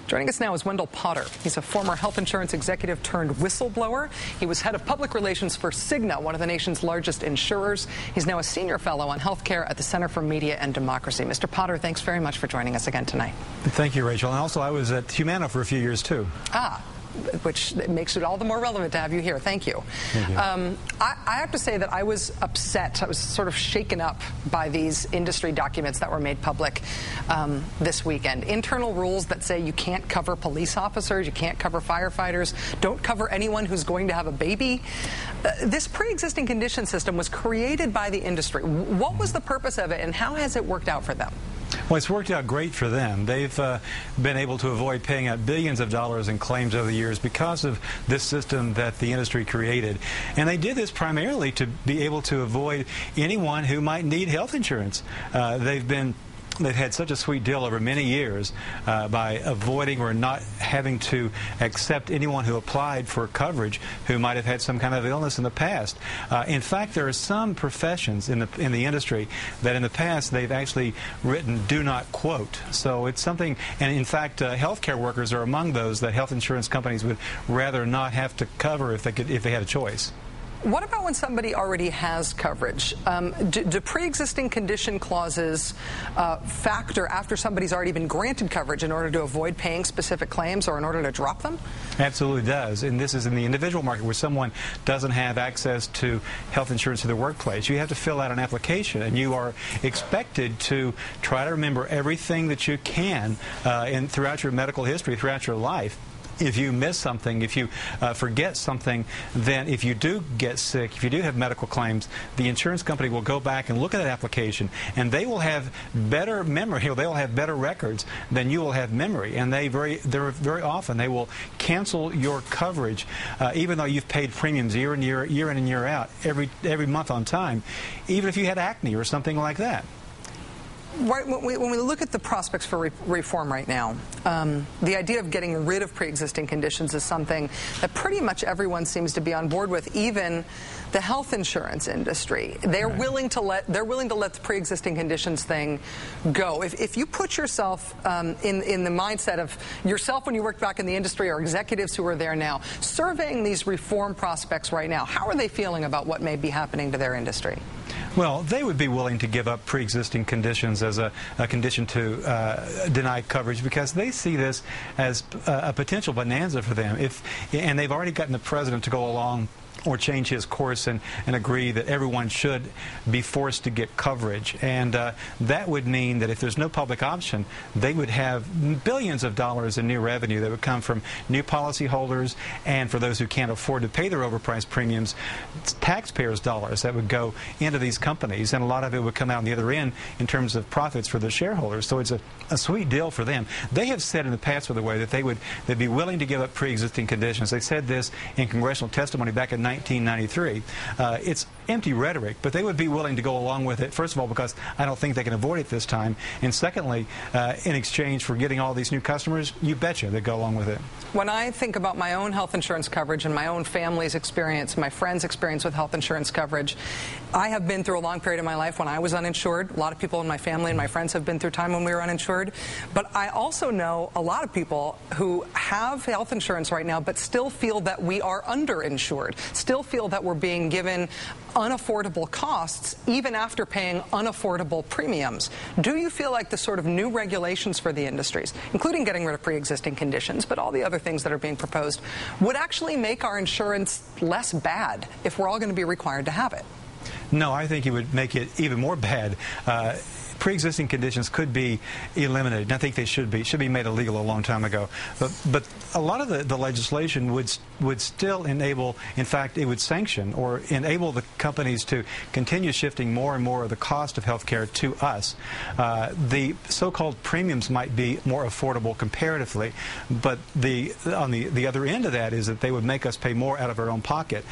Joining us now is Wendell Potter. He's a former health insurance executive turned whistleblower. He was head of public relations for Cigna, one of the nation's largest insurers. He's now a senior fellow on healthcare at the Center for Media and Democracy. Mr. Potter, thanks very much for joining us again tonight. Thank you, Rachel. And also, I was at Humana for a few years, too. Which makes it all the more relevant to have you here. Thank you. Thank you. I have to say that I was upset. I was sort of shaken up by these industry documents that were made public this weekend. Internal rules that say you can't cover police officers, you can't cover firefighters, don't cover anyone who's going to have a baby. This pre-existing condition system was created by the industry. What was the purpose of it, and how has it worked out for them? Well, it's worked out great for them. They've been able to avoid paying out billions of dollars in claims over the years because of this system that the industry created. And they did this primarily to be able to avoid anyone who might need health insurance. They've had such a sweet deal over many years by avoiding or not having to accept anyone who applied for coverage who might have had some kind of illness in the past. In fact, there are some professions in the industry that in the past they've actually written "do not quote." So it's something, and in fact, healthcare workers are among those that health insurance companies would rather not have to cover if they had a choice. What about when somebody already has coverage? Do pre-existing condition clauses factor after somebody's already been granted coverage in order to avoid paying specific claims or in order to drop them? Absolutely does. And this is in the individual market where someone doesn't have access to health insurance in the workplace. You have to fill out an application, and you are expected to try to remember everything that you can throughout your medical history, throughout your life. If you miss something, if you forget something, then if you do get sick, if you do have medical claims, the insurance company will go back and look at that application, and they will have better memory. They will have better records than you will have memory, and very often they will cancel your coverage, even though you've paid premiums year in and year out, every month on time, even if you had acne or something like that. Right, when we look at the prospects for reform right now, the idea of getting rid of pre-existing conditions is something that pretty much everyone seems to be on board with, even the health insurance industry. They're willing to let the pre-existing conditions thing go. If you put yourself in the mindset of yourself when you worked back in the industry, or executives who are there now, surveying these reform prospects right now, how are they feeling about what may be happening to their industry? Well, they would be willing to give up pre-existing conditions as a condition to deny coverage, because they see this as a potential bonanza for them. And they've already gotten the president to go along or change his course and agree that everyone should be forced to get coverage. And that would mean that if there's no public option, they would have billions of dollars in new revenue that would come from new policyholders, and for those who can't afford to pay their overpriced premiums, taxpayers' dollars that would go into these companies, and a lot of it would come out on the other end in terms of profits for the shareholders. So it's a sweet deal for them. They have said in the past, by the way, that they'd be willing to give up pre-existing conditions. They said this in congressional testimony back in 1993. It's empty rhetoric, but they would be willing to go along with it, first of all, because I don't think they can avoid it this time, and secondly, in exchange for getting all these new customers, you betcha they'd go along with it. When I think about my own health insurance coverage and my own family's experience, my friends' experience with health insurance coverage, I have been through a long period of my life when I was uninsured. A lot of people in my family and my friends have been through time when we were uninsured. But I also know a lot of people who have health insurance right now but still feel that we are underinsured, still feel that we're being given unaffordable costs even after paying unaffordable premiums. Do you feel like the sort of new regulations for the industries, including getting rid of pre-existing conditions, but all the other things that are being proposed, would actually make our insurance less bad if we're all going to be required to have it? No, I think it would make it even more bad. Pre-existing conditions could be eliminated, and I think they should be made illegal a long time ago. But a lot of the legislation would still enable, in fact, it would sanction or enable the companies to continue shifting more and more of the cost of health care to us. The so-called premiums might be more affordable comparatively, but on the other end of that is that they would make us pay more out of our own pocket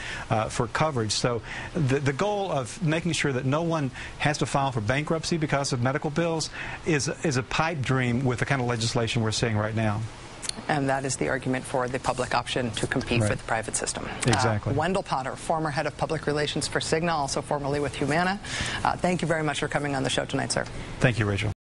for coverage. So the goal of making sure that no one has to file for bankruptcy because of medical bills is a pipe dream with the kind of legislation we're seeing right now. And that is the argument for the public option to compete for the private system. Exactly. Wendell Potter, former head of public relations for Cigna, also formerly with Humana. Thank you very much for coming on the show tonight, sir. Thank you, Rachel.